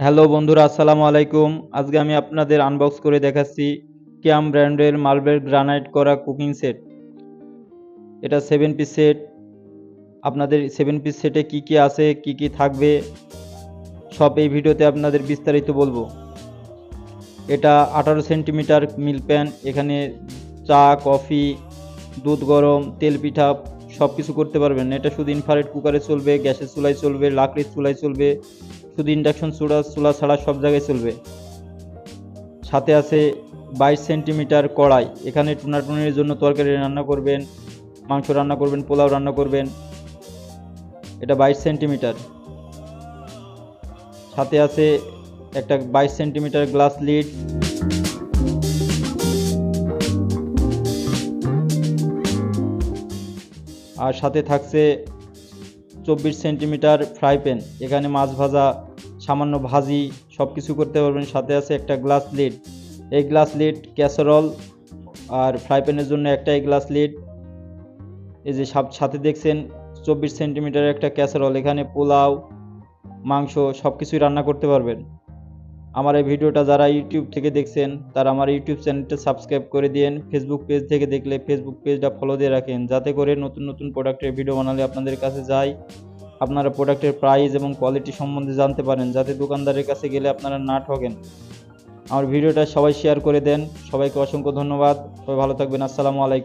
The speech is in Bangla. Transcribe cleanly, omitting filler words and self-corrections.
হ্যালো বন্ধুরা, আসসালামু আলাইকুম। আজকে আমি আপনাদের আনবক্স করে দেখাচ্ছি ক্যাম ব্র্যান্ডের মার্বেল গ্রানাইট করা কুকিং সেট। এটা 7 পিস সেট। আপনাদের 7 পিস সেটে কি কি আছে, কি কি থাকবে সব এই ভিডিওতে আপনাদের বিস্তারিত বলবো। এটা 18 সেন্টিমিটার মিল প্যান। এখানে চা, কফি, দুধ গরম, তেল পিঠা সব কিছু করতে পারবেন। এটা শুধু ইনফ্রারেড কুকারে চলবে, গ্যাসের চুলায় চলবে, লাকড়ির চুলায় চলবে, শুধু ইন্ডাকশন চুলা ছাড়া সব জায়গায় চলবে। সাথে আছে 22 সেন্টিমিটার কড়াই। এখানে টুনাটুনির জন্য তরকারি রান্না করবেন, মাংস রান্না করবেন, পোলাও রান্না করবেন। এটা 22 সেন্টিমিটার। সাথে আছে একটা 22 সেন্টিমিটার গ্লাস লিড। আর সাথে থাকছে 24 সেন্টিমিটার ফ্রাই প্যান। এখানে মাছ ভাজা, সামান্য ভাজি সব কিছু করতে পারবেন। সাথে আছে একটা গ্লাস লিড। এই গ্লাস লিড ক্যাসারোল আর ফ্রাই প্যানের জন্য একটাই গ্লাস লিড। এই যে সাথে দেখছেন 24 সেন্টিমিটার একটা ক্যাসারোল। এখানে পোলাও, মাংস সব কিছুই রান্না করতে পারবেন। আমার এই ভিডিওটা যারা ইউটিউব থেকে দেখছেন তারা আমার ইউটিউব চ্যানেলটা সাবস্ক্রাইব করে দিন। ফেসবুক পেজ থেকে দেখলে ফেসবুক পেজটা ফলো দিয়ে রাখেন, যাতে করে নতুন নতুন প্রোডাক্টের ভিডিও বানালে আপনাদের কাছে যায়, আপনারা প্রোডাক্টের প্রাইস এবং কোয়ালিটি সম্বন্ধে জানতে পারেন, যাতে দোকানদারের কাছে গেলে আপনারা না ঠকেন। আমার ভিডিওটা সবাই শেয়ার করে দেন। সবাইকে অসংখ্য ধন্যবাদ। সবাই ভালো থাকবেন। আসসালামু আলাইকুম।